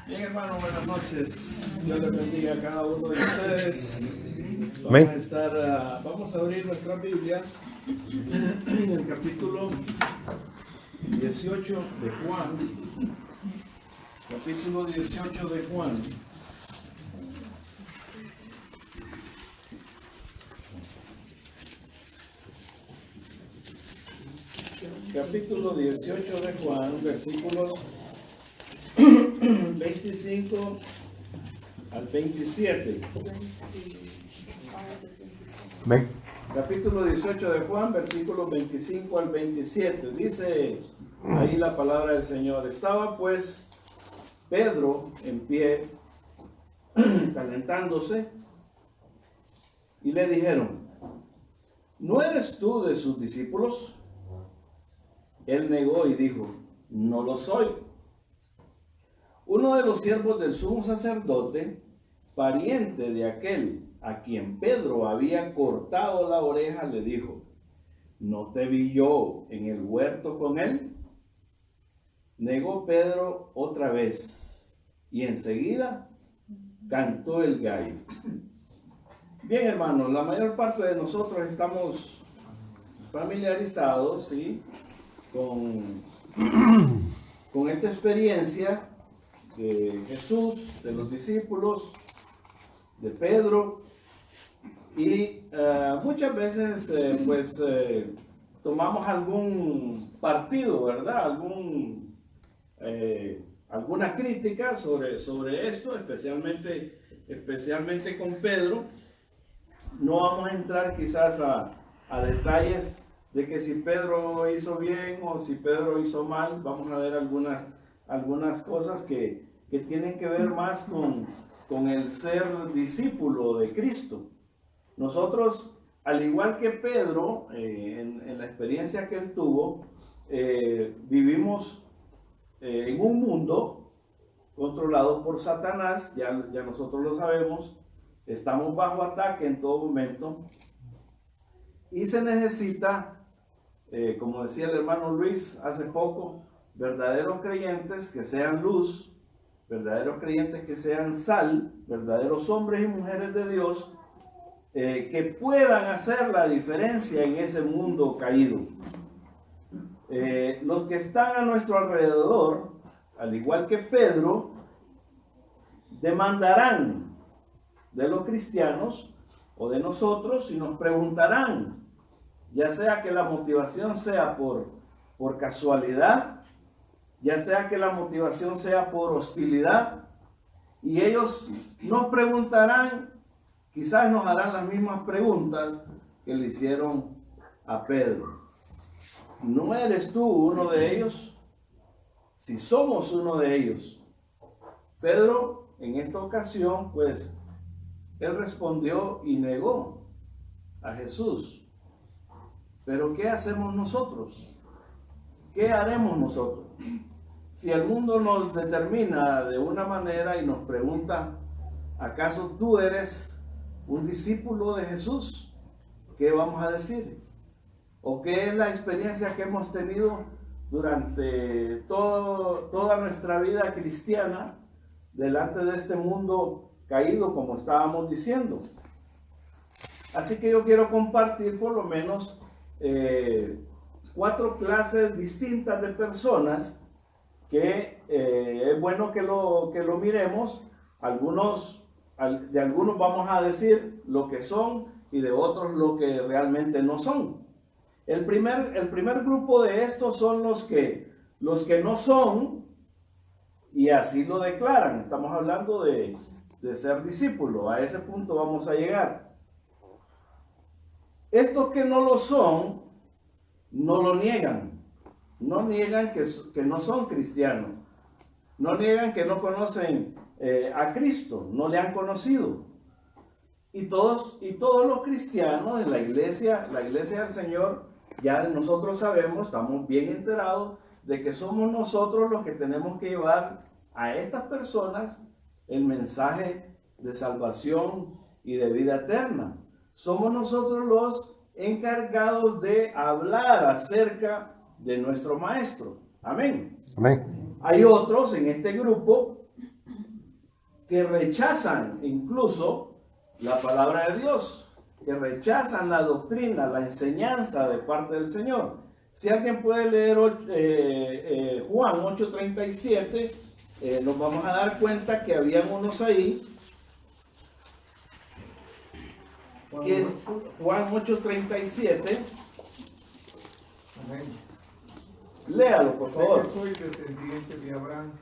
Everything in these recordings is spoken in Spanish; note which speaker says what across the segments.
Speaker 1: Bien, hermano, buenas noches. Dios les bendiga a cada uno de ustedes. Vamos a abrir nuestras Biblias en el capítulo 18 de Juan. Capítulo 18 de Juan. Capítulo 18 de Juan, versículos 25 al 27. Capítulo 18 de Juan, versículos 25 al 27. Dice ahí la palabra del Señor. Estaba pues Pedro en pie, calentándose, y le dijeron: ¿no eres tú de sus discípulos? Él negó y dijo: no lo soy. Uno de los siervos del sumo sacerdote, pariente de aquel a quien Pedro había cortado la oreja, le dijo: ¿no te vi yo en el huerto con él? Negó Pedro otra vez, y enseguida cantó el gallo. Bien, hermanos, la mayor parte de nosotros estamos familiarizados, ¿sí?, con esta experiencia de Jesús, de los discípulos, de Pedro, y muchas veces tomamos algún partido, ¿verdad? Alguna crítica sobre esto, especialmente con Pedro. No vamos a entrar quizás a detalles de que si Pedro hizo bien o si Pedro hizo mal. Vamos a ver algunas cosas que tienen que ver más con el ser discípulo de Cristo. Nosotros, al igual que Pedro, en la experiencia que él tuvo, vivimos en un mundo controlado por Satanás. Ya nosotros lo sabemos. Estamos bajo ataque en todo momento. Y se necesita, como decía el hermano Luis hace poco, verdaderos creyentes que sean luz, verdaderos creyentes que sean sal, verdaderos hombres y mujeres de Dios, que puedan hacer la diferencia en ese mundo caído. Los que están a nuestro alrededor, al igual que Pedro, demandarán de los cristianos o de nosotros y nos preguntarán, ya sea que la motivación sea por casualidad, ya sea que la motivación sea por hostilidad, y ellos nos preguntarán, quizás nos harán las mismas preguntas que le hicieron a Pedro. ¿No eres tú uno de ellos? Si somos uno de ellos. Pedro, en esta ocasión, pues, él respondió y negó a Jesús. Pero ¿qué hacemos nosotros? ¿Qué haremos nosotros? Si el mundo nos determina de una manera y nos pregunta: ¿acaso tú eres un discípulo de Jesús? ¿Qué vamos a decir? ¿O qué es la experiencia que hemos tenido durante toda nuestra vida cristiana delante de este mundo caído, como estábamos diciendo? Así que yo quiero compartir por lo menos 4 clases distintas de personas que es bueno que lo miremos. De algunos vamos a decir lo que son y de otros lo que realmente no son. El primer grupo de estos son los que no son, y así lo declaran. Estamos hablando de ser discípulo. A ese punto vamos a llegar. Estos que no lo son, no lo niegan. No niegan que no son cristianos. No niegan que no conocen a Cristo. No le han conocido. Y todos los cristianos en la iglesia del Señor, ya nosotros sabemos, estamos bien enterados de que somos nosotros los que tenemos que llevar a estas personas el mensaje de salvación y de vida eterna. Somos nosotros los encargados de hablar acerca de nuestro Maestro. Amén.
Speaker 2: Amén.
Speaker 1: Hay otros en este grupo que rechazan incluso la palabra de Dios, que rechazan la doctrina, la enseñanza de parte del Señor. Si alguien puede leer Juan 8:37, nos vamos a dar cuenta que habían unos ahí, que es Juan 8:37.
Speaker 3: Amén.
Speaker 1: Léalo, por favor.
Speaker 3: Sé que soy descendiente de Abraham,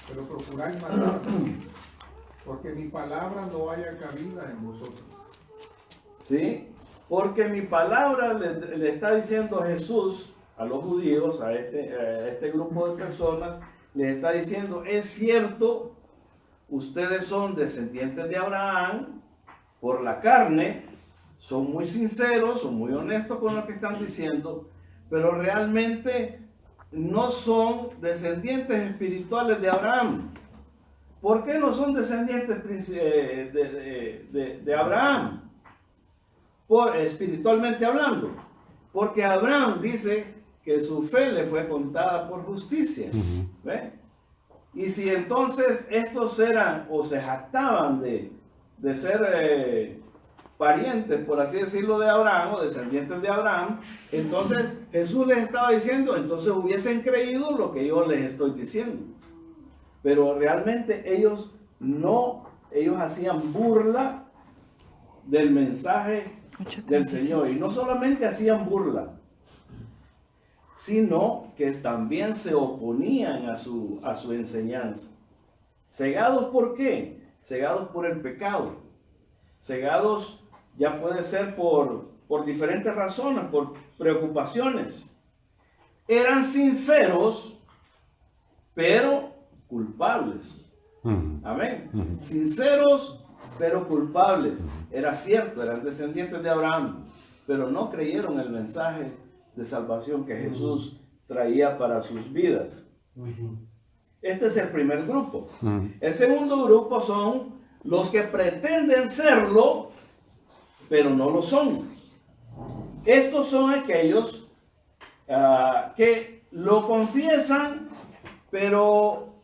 Speaker 3: pero procuráis matarme, porque mi palabra no haya cabida en vosotros.
Speaker 1: ¿Sí? Porque mi palabra le está diciendo Jesús a los judíos, a este grupo de personas, les está diciendo, es cierto, ustedes son descendientes de Abraham por la carne, son muy sinceros, son muy honestos con lo que están diciendo, pero realmente no son descendientes espirituales de Abraham. ¿Por qué no son descendientes de Abraham? Espiritualmente hablando, porque Abraham dice que su fe le fue contada por justicia. ¿Ve? Y si entonces estos eran o se jactaban de ser parientes, por así decirlo, de Abraham o descendientes de Abraham, entonces Jesús les estaba diciendo, entonces hubiesen creído lo que yo les estoy diciendo. Pero realmente ellos hacían burla del mensaje del Señor. Y no solamente hacían burla, sino que también se oponían a su enseñanza. ¿Cegados por qué? Cegados por el pecado. Cegados ya puede ser por diferentes razones, por preocupaciones. Eran sinceros, pero culpables. Amén. Sinceros, pero culpables. Era cierto, eran descendientes de Abraham, pero no creyeron el mensaje de salvación que Jesús traía para sus vidas. Este es el primer grupo. El segundo grupo son los que pretenden serlo, pero no lo son. Estos son aquellos que lo confiesan, pero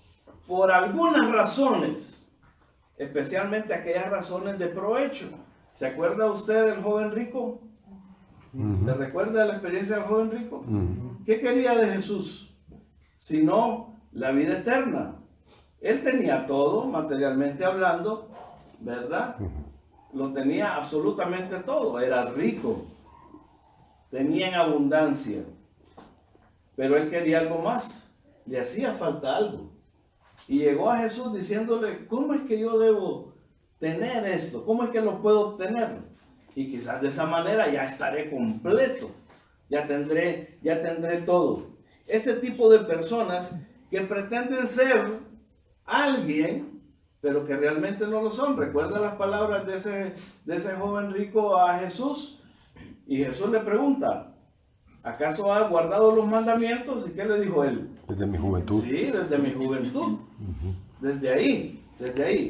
Speaker 1: por algunas razones, especialmente aquellas razones de provecho. ¿Se acuerda usted del joven rico? ¿Le recuerda la experiencia del joven rico? ¿Qué quería de Jesús? Sino la vida eterna. Él tenía todo, materialmente hablando, ¿verdad? Lo tenía absolutamente todo. Era rico. Tenía en abundancia. Pero él quería algo más. Le hacía falta algo. Y llegó a Jesús diciéndole, ¿cómo es que yo debo tener esto? ¿Cómo es que lo puedo obtener? Y quizás de esa manera ya estaré completo. Ya tendré todo. Ese tipo de personas que pretenden ser alguien, pero que realmente no lo son. ¿Recuerda las palabras de ese joven rico a Jesús? Y Jesús le pregunta, ¿acaso has guardado los mandamientos? ¿Y qué le dijo él?
Speaker 2: Desde mi juventud.
Speaker 1: Sí, desde mi juventud. Desde ahí.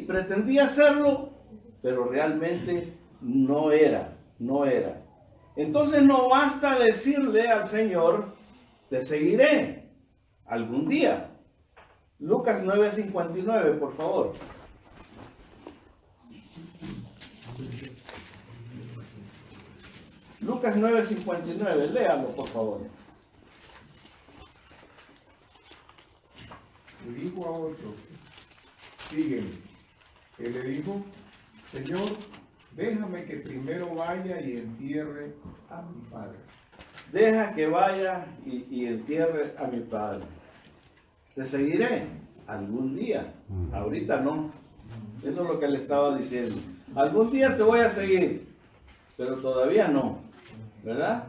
Speaker 1: Pretendía hacerlo, pero realmente no era. Entonces no basta decirle al Señor, te seguiré algún día. Lucas 9:59, por favor. Lucas 9:59, léalo, por favor.
Speaker 3: Le dijo a otro, sígueme. Él le dijo, Señor, déjame que primero vaya y entierre a mi padre.
Speaker 1: Deja que vaya y entierre a mi padre. Te seguiré algún día. Ahorita no. Eso es lo que le estaba diciendo. Algún día te voy a seguir, pero todavía no. ¿Verdad?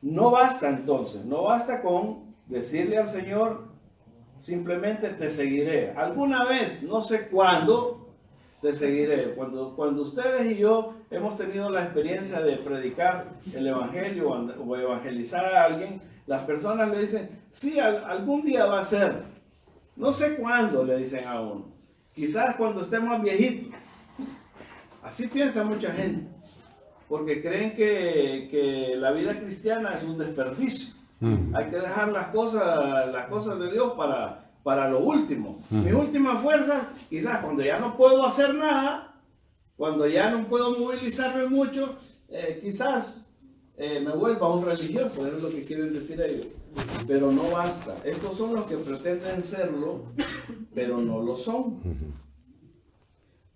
Speaker 1: No basta entonces. No basta con decirle al Señor, simplemente te seguiré. Alguna vez, no sé cuándo, te seguiré. Cuando ustedes y yo hemos tenido la experiencia de predicar el evangelio o evangelizar a alguien, las personas le dicen, sí, algún día va a ser. No sé cuándo, le dicen a uno. Quizás cuando estemos viejitos. Así piensa mucha gente. Porque creen que la vida cristiana es un desperdicio. Hay que dejar las cosas de Dios para lo último. Mi última fuerza, quizás cuando ya no puedo hacer nada, cuando ya no puedo movilizarme mucho, quizás me vuelva un religioso, es lo que quieren decir ellos. Pero no basta. Estos son los que pretenden serlo, pero no lo son.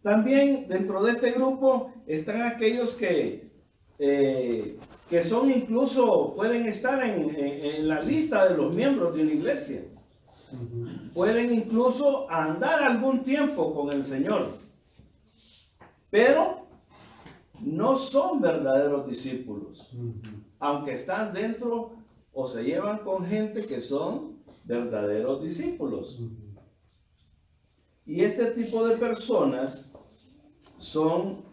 Speaker 1: También dentro de este grupo están aquellos que son incluso, pueden estar en la lista de los miembros de una iglesia. Pueden incluso andar algún tiempo con el Señor, pero no son verdaderos discípulos, aunque están dentro o se llevan con gente que son verdaderos discípulos. Y este tipo de personas son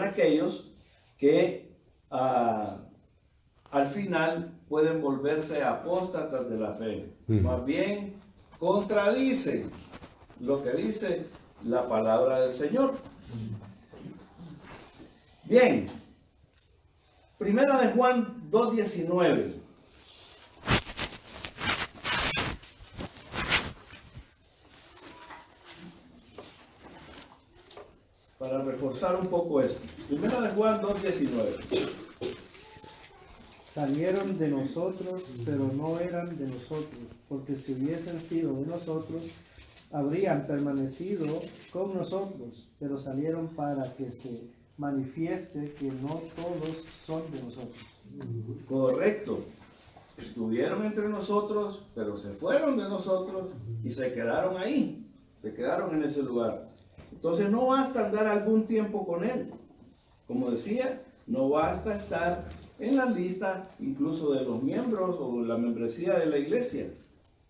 Speaker 1: aquellos que al final pueden volverse apóstatas de la fe. Más bien contradicen lo que dice la palabra del Señor. Bien, Primera de Juan 2:19. Para reforzar un poco esto. Primera de Juan 2:19.
Speaker 2: Salieron de nosotros, pero no eran de nosotros, porque si hubiesen sido de nosotros, habrían permanecido con nosotros, pero salieron para que se manifieste que no todos son de nosotros.
Speaker 1: Correcto. Estuvieron entre nosotros, pero se fueron de nosotros y se quedaron ahí, se quedaron en ese lugar. Entonces no basta andar algún tiempo con Él. Como decía, no basta estar en la lista incluso de los miembros o la membresía de la iglesia,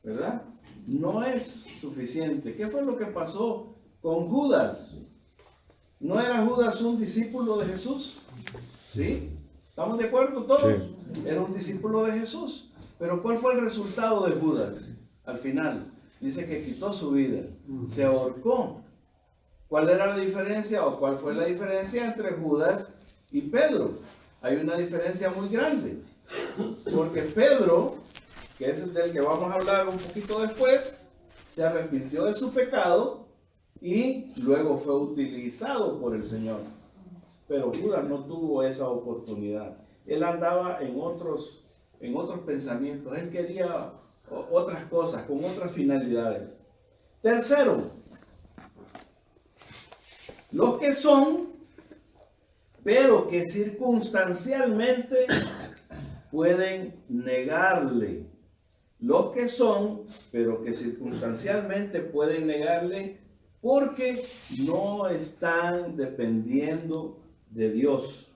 Speaker 1: ¿verdad? No es suficiente. ¿Qué fue lo que pasó con Judas? ¿No era Judas un discípulo de Jesús? ¿Sí? ¿Estamos de acuerdo todos? Sí. Era un discípulo de Jesús. Pero ¿cuál fue el resultado de Judas? Al final, dice que quitó su vida, se ahorcó. ¿Cuál era la diferencia o cuál fue la diferencia entre Judas y Pedro? Hay una diferencia muy grande, porque Pedro, que es el del que vamos a hablar un poquito después, se arrepintió de su pecado y luego fue utilizado por el Señor. Pero Judas no tuvo esa oportunidad. Él andaba en otros pensamientos, él quería otras cosas, con otras finalidades. Tercero, los que son, pero que circunstancialmente pueden negarle. Los que son, pero que circunstancialmente pueden negarle porque no están dependiendo de Dios.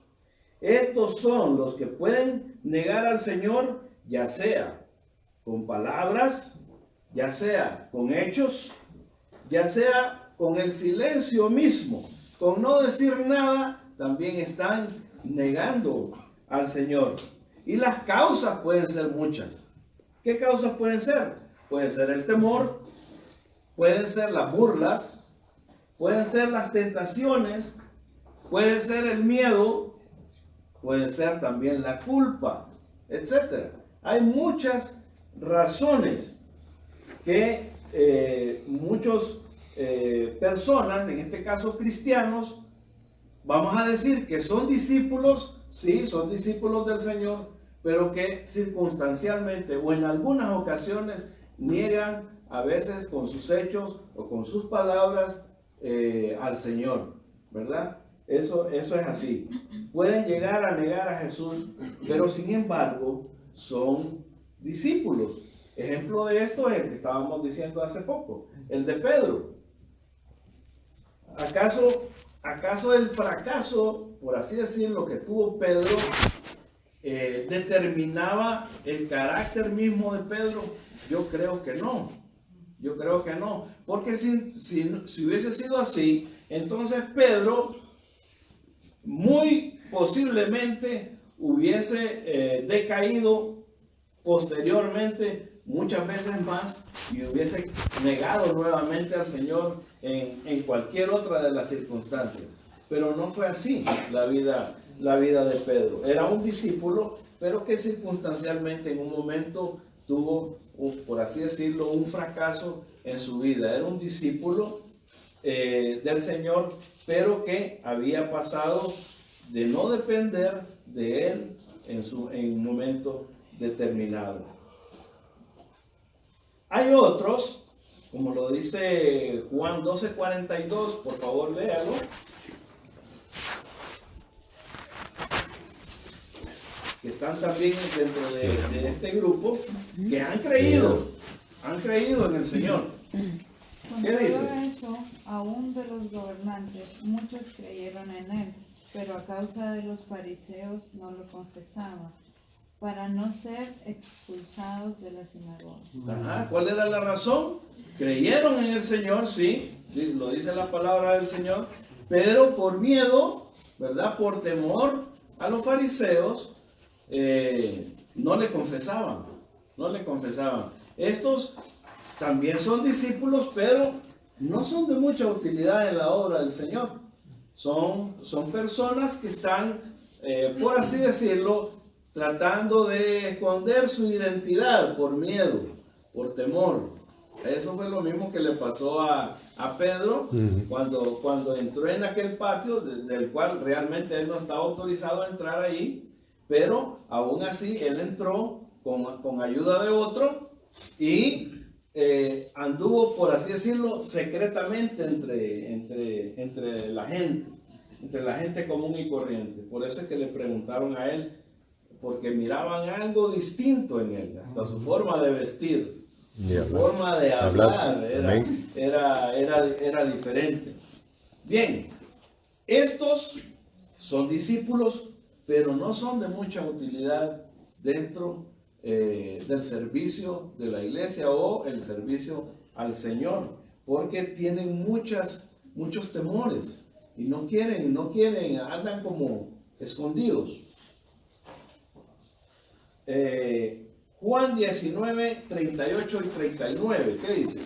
Speaker 1: Estos son los que pueden negar al Señor, ya sea con palabras, ya sea con hechos, ya sea con el silencio mismo, con no decir nada, también están negando al Señor. Y las causas pueden ser muchas. ¿Qué causas pueden ser? Puede ser el temor, pueden ser las burlas, pueden ser las tentaciones, puede ser el miedo, puede ser también la culpa, etc. Hay muchas razones que muchas personas, en este caso cristianos, vamos a decir que son discípulos, sí, son discípulos del Señor, pero que circunstancialmente o en algunas ocasiones niegan a veces con sus hechos o con sus palabras al Señor, ¿verdad? Eso es así. Pueden llegar a negar a Jesús, pero sin embargo son discípulos. Ejemplo de esto es el que estábamos diciendo hace poco, el de Pedro. ¿Acaso el fracaso, por así decirlo, que tuvo Pedro determinaba el carácter mismo de Pedro? Yo creo que no. Yo creo que no. Porque si hubiese sido así, entonces Pedro muy posiblemente hubiese decaído posteriormente muchas veces más y hubiese negado nuevamente al Señor en cualquier otra de las circunstancias. Pero no fue así la vida de Pedro. Era un discípulo, pero que circunstancialmente en un momento tuvo, por así decirlo, un fracaso en su vida. Era un discípulo del Señor, pero que había pasado de no depender de Él en un momento determinado. Hay otros, como lo dice Juan 12:42, por favor léalo. Que están también dentro de este grupo, que han creído en el Señor.
Speaker 4: Con
Speaker 1: ¿Qué
Speaker 4: todo
Speaker 1: dice?
Speaker 4: eso, aún de los gobernantes, muchos creyeron en él, pero a causa de los fariseos no lo confesaban, para no ser expulsados de la sinagoga.
Speaker 1: Ajá, ¿cuál era la razón? Creyeron en el Señor, sí, lo dice la palabra del Señor, pero por miedo, ¿verdad? Por temor a los fariseos, no le confesaban. Estos también son discípulos, pero no son de mucha utilidad en la obra del Señor. Son personas que están, por así decirlo, tratando de esconder su identidad por miedo, por temor. Eso fue lo mismo que le pasó a Pedro cuando entró en aquel patio del cual realmente él no estaba autorizado a entrar ahí, pero aún así él entró con ayuda de otro y anduvo, por así decirlo, secretamente entre la gente común y corriente. Por eso es que le preguntaron a él, porque miraban algo distinto en él, hasta su forma de vestir, su forma de hablar era diferente. Bien, estos son discípulos, pero no son de mucha utilidad dentro del servicio de la iglesia o el servicio al Señor, porque tienen muchos temores y no quieren, andan como escondidos. Juan 19, 38 y 39, ¿qué dice?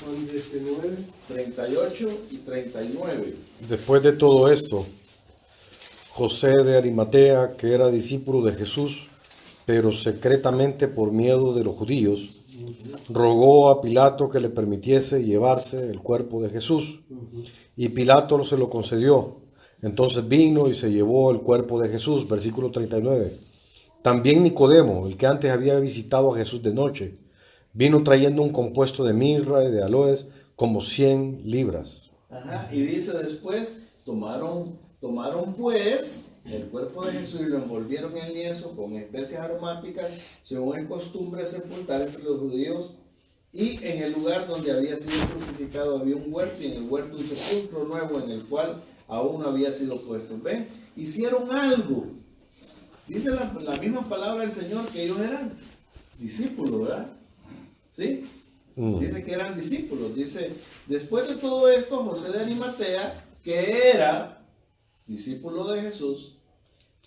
Speaker 5: Juan 19.
Speaker 1: 38 y 39.
Speaker 6: Después de todo esto, José de Arimatea, que era discípulo de Jesús, pero secretamente por miedo de los judíos, rogó a Pilato que le permitiese llevarse el cuerpo de Jesús, y Pilato se lo concedió. Entonces vino y se llevó el cuerpo de Jesús, versículo 39. También Nicodemo, el que antes había visitado a Jesús de noche, vino trayendo un compuesto de mirra y de aloes, como 100 libras.
Speaker 1: Ajá, y dice después, tomaron pues el cuerpo de Jesús y lo envolvieron en lienzo con especias aromáticas, según es costumbre sepultar entre los judíos, y en el lugar donde había sido crucificado había un huerto, y en el huerto un sepulcro nuevo en el cual aún no había sido puesto. ¿Ven? Hicieron algo. Dice la misma palabra del Señor que ellos eran discípulos, ¿verdad? ¿Sí? Dice que eran discípulos. Dice, después de todo esto, José de Arimatea, que era discípulo de Jesús,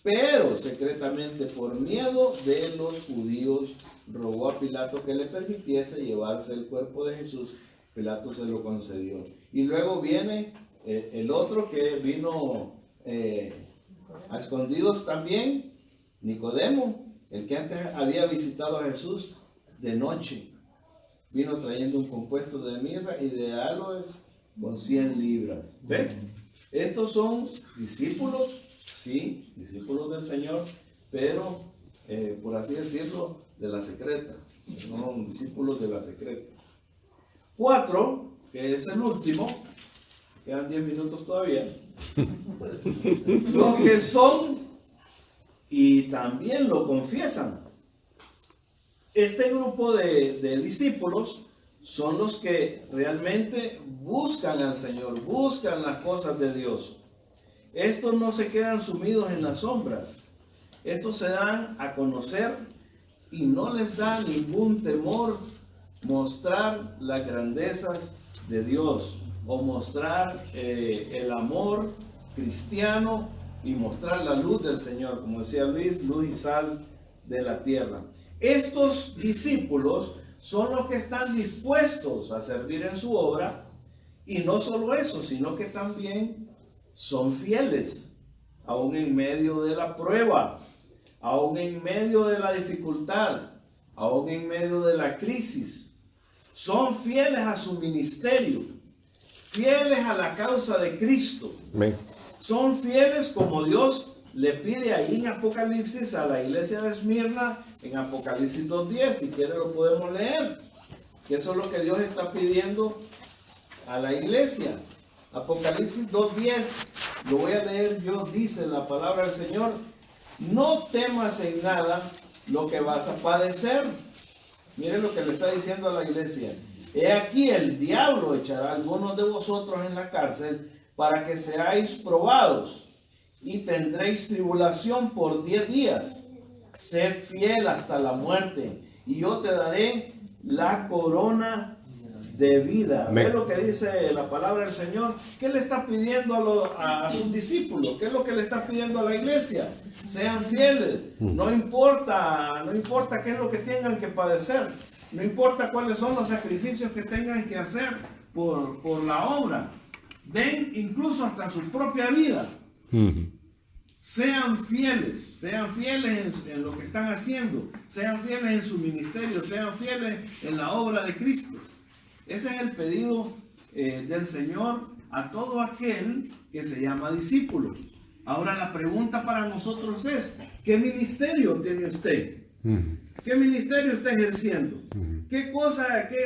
Speaker 1: pero secretamente por miedo de los judíos, rogó a Pilato que le permitiese llevarse el cuerpo de Jesús. Pilato se lo concedió. Y luego viene el otro que vino a escondidos también, Nicodemo, el que antes había visitado a Jesús de noche. Vino trayendo un compuesto de mirra y de aloes con 100 libras. ¿Ven? Estos son discípulos, sí, discípulos del Señor, pero por así decirlo, de la secreta. Son discípulos de la secreta. 4, que es el último, quedan 10 minutos todavía. Los que son y también lo confiesan. Este grupo de discípulos son los que realmente buscan al Señor, buscan las cosas de Dios. Estos no se quedan sumidos en las sombras. Estos se dan a conocer y no les da ningún temor mostrar las grandezas de Dios o mostrar el amor cristiano y mostrar la luz del Señor, como decía Luis, luz y sal de la tierra. Estos discípulos son los que están dispuestos a servir en su obra, y no solo eso, sino que también son fieles, aún en medio de la prueba, aún en medio de la dificultad, aún en medio de la crisis. Son fieles a su ministerio, fieles a la causa de Cristo.
Speaker 6: Amén.
Speaker 1: Son fieles como Dios le pide ahí en Apocalipsis a la iglesia de Esmirna, en Apocalipsis 2:10, si quiere lo podemos leer, que eso es lo que Dios está pidiendo a la iglesia. Apocalipsis 2:10, lo voy a leer yo, dice la palabra del Señor: no temas en nada lo que vas a padecer. Miren lo que le está diciendo a la iglesia: he aquí el diablo echará a algunos de vosotros en la cárcel para que seáis probados, y tendréis tribulación por 10 días. Sé fiel hasta la muerte, y yo te daré la corona de vida.
Speaker 6: Amén.
Speaker 1: ¿Ve lo que dice la palabra del Señor? ¿Qué le está pidiendo a sus discípulos? ¿Qué es lo que le está pidiendo a la iglesia? Sean fieles. No importa qué es lo que tengan que padecer. No importa cuáles son los sacrificios que tengan que hacer por la obra. Den incluso hasta su propia vida. Sean fieles en lo que están haciendo, sean fieles en su ministerio, sean fieles en la obra de Cristo. Ese es el pedido del Señor a todo aquel que se llama discípulo. Ahora la pregunta para nosotros es: ¿qué ministerio tiene usted? ¿Qué ministerio está ejerciendo? ¿Qué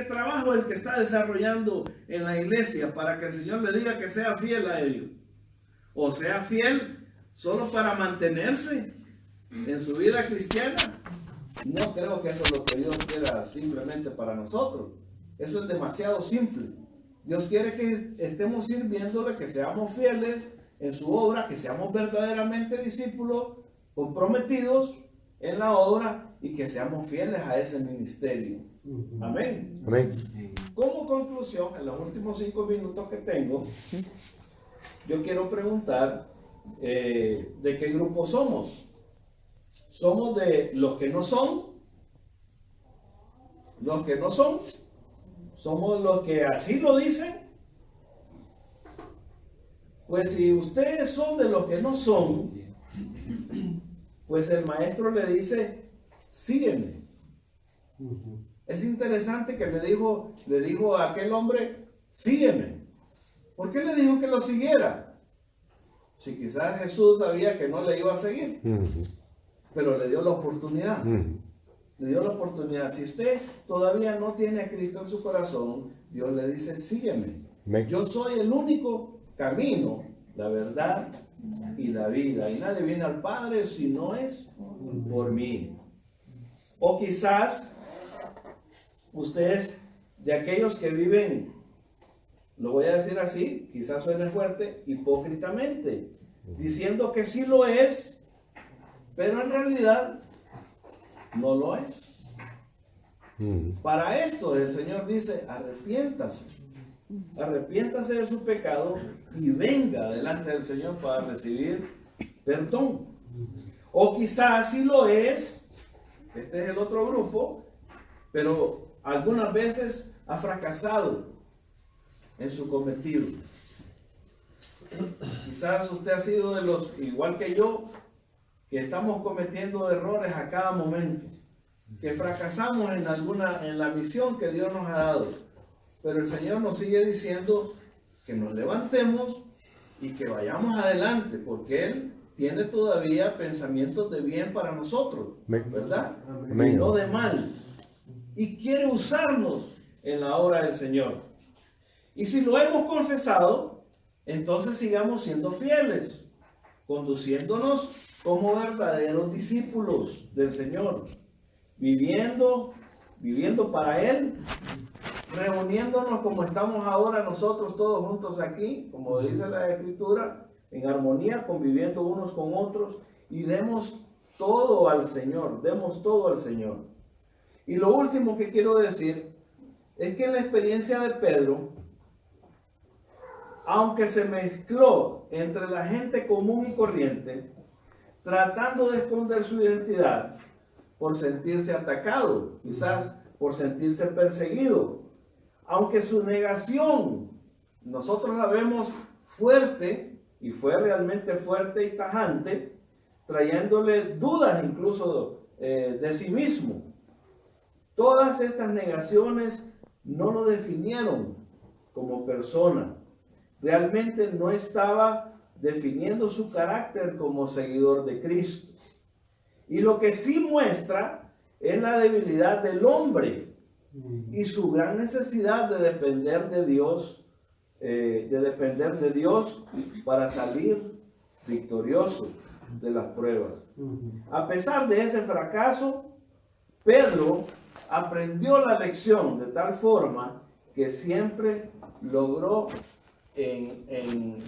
Speaker 1: trabajo es el que está desarrollando en la iglesia para que el Señor le diga que sea fiel a ello? ¿O sea fiel solo para mantenerse en su vida cristiana? No creo que eso es lo que Dios quiera simplemente para nosotros. Eso es demasiado simple. Dios quiere que estemos sirviéndole, que seamos fieles en su obra, que seamos verdaderamente discípulos comprometidos en la obra y que seamos fieles a ese ministerio. Amén.
Speaker 6: Amén.
Speaker 1: Como conclusión, en los últimos 5 minutos que tengo, yo quiero preguntar: ¿de qué grupo somos? ¿Somos de los que no son? ¿Los que no son? ¿Somos los que así lo dicen? Pues si ustedes son de los que no son, pues el maestro le dice: sígueme. Es interesante que le dijo a aquel hombre: sígueme. ¿Por qué le dijo que lo siguiera? Si quizás Jesús sabía que no le iba a seguir, pero le dio la oportunidad. Le dio la oportunidad. Si usted todavía no tiene a Cristo en su corazón, Dios le dice: sígueme. Yo soy el único camino, la verdad y la vida. Y nadie viene al Padre si no es por mí. O quizás usted es de aquellos que viven, lo voy a decir así, quizás suene fuerte, hipócritamente, diciendo que sí lo es, pero en realidad no lo es. Para esto el Señor dice: arrepiéntase de su pecado y venga delante del Señor para recibir perdón. O quizás sí lo es, este es el otro grupo, pero algunas veces ha fracasado en su cometido. Quizás usted ha sido de los, igual que yo, que estamos cometiendo errores a cada momento, que fracasamos en la misión que Dios nos ha dado, pero el Señor nos sigue diciendo que nos levantemos y que vayamos adelante, porque Él tiene todavía pensamientos de bien para nosotros, ¿verdad?
Speaker 6: Amén.
Speaker 1: Y no de mal, y quiere usarnos en la obra del Señor. Y si lo hemos confesado, entonces sigamos siendo fieles, conduciéndonos como verdaderos discípulos del Señor, viviendo para Él, reuniéndonos como estamos ahora nosotros todos juntos aquí, como dice la Escritura, en armonía, conviviendo unos con otros, y demos todo al Señor, Y lo último que quiero decir es que en la experiencia de Pedro, aunque se mezcló entre la gente común y corriente, tratando de esconder su identidad por sentirse atacado, quizás por sentirse perseguido, aunque su negación nosotros la vemos fuerte, y fue realmente fuerte y tajante, trayéndole dudas incluso de sí mismo. Todas estas negaciones no lo definieron como persona. Realmente no estaba definiendo su carácter como seguidor de Cristo. Y lo que sí muestra es la debilidad del hombre y su gran necesidad de depender de Dios, para salir victorioso de las pruebas. A pesar de ese fracaso, Pedro aprendió la lección de tal forma que siempre logró en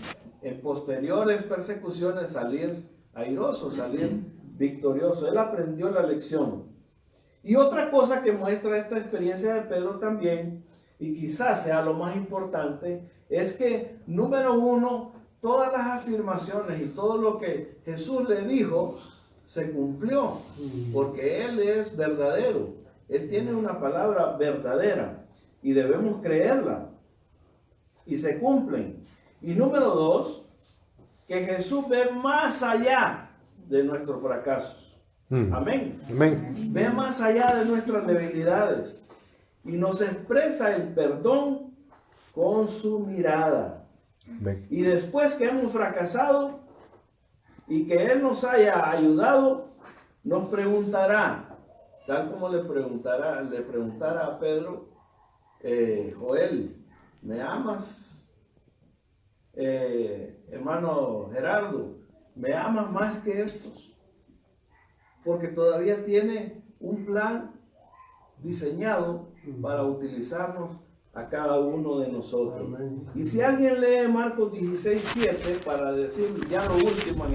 Speaker 1: posteriores persecuciones salir airoso, salir victorioso. Él aprendió la lección. Y otra cosa que muestra esta experiencia de Pedro también, y quizás sea lo más importante, es que, número uno, todas las afirmaciones y todo lo que Jesús le dijo se cumplió, porque Él es verdadero. Él tiene una palabra verdadera y debemos creerla, y se cumplen. Y número dos, que Jesús ve más allá de nuestros fracasos. Amén.
Speaker 6: Amén.
Speaker 1: Ve más allá de nuestras debilidades y nos expresa el perdón con su mirada.
Speaker 6: Amén.
Speaker 1: Y después que hemos fracasado y que Él nos haya ayudado, nos preguntará, tal como le preguntara a Pedro, Joel, ¿me amas? Hermano Gerardo, ¿me amas más que estos? Porque todavía tiene un plan diseñado para utilizarnos a cada uno de nosotros. Y si alguien lee Marcos 16:7 para decir ya lo último,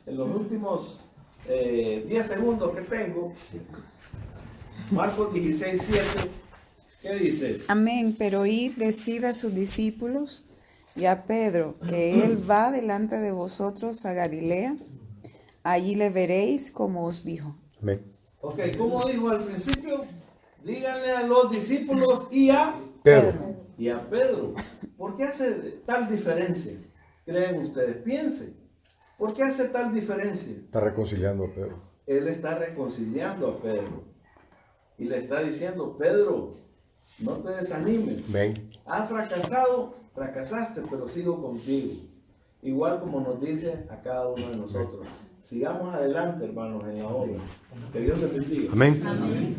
Speaker 1: en los últimos 10 segundos que tengo, Marcos 16:7, ¿qué dice?
Speaker 7: Amén, pero id, decid a sus discípulos y a Pedro que él va delante de vosotros a Galilea. Allí le veréis como os dijo.
Speaker 6: Amén.
Speaker 1: Ok, como dijo al principio, díganle a los discípulos y a Pedro. ¿Por qué hace tal diferencia? ¿Creen ustedes? Piensen. ¿Por qué hace tal diferencia?
Speaker 6: Está reconciliando a Pedro.
Speaker 1: Él está reconciliando a Pedro. Y le está diciendo, Pedro, no te desanimes.
Speaker 6: Amén.
Speaker 1: Has fracasado, fracasaste, pero sigo contigo. Igual como nos dice a cada uno de nosotros. Sigamos adelante, hermanos, en la obra. Que Dios les bendiga.
Speaker 6: Amén.
Speaker 4: Amén.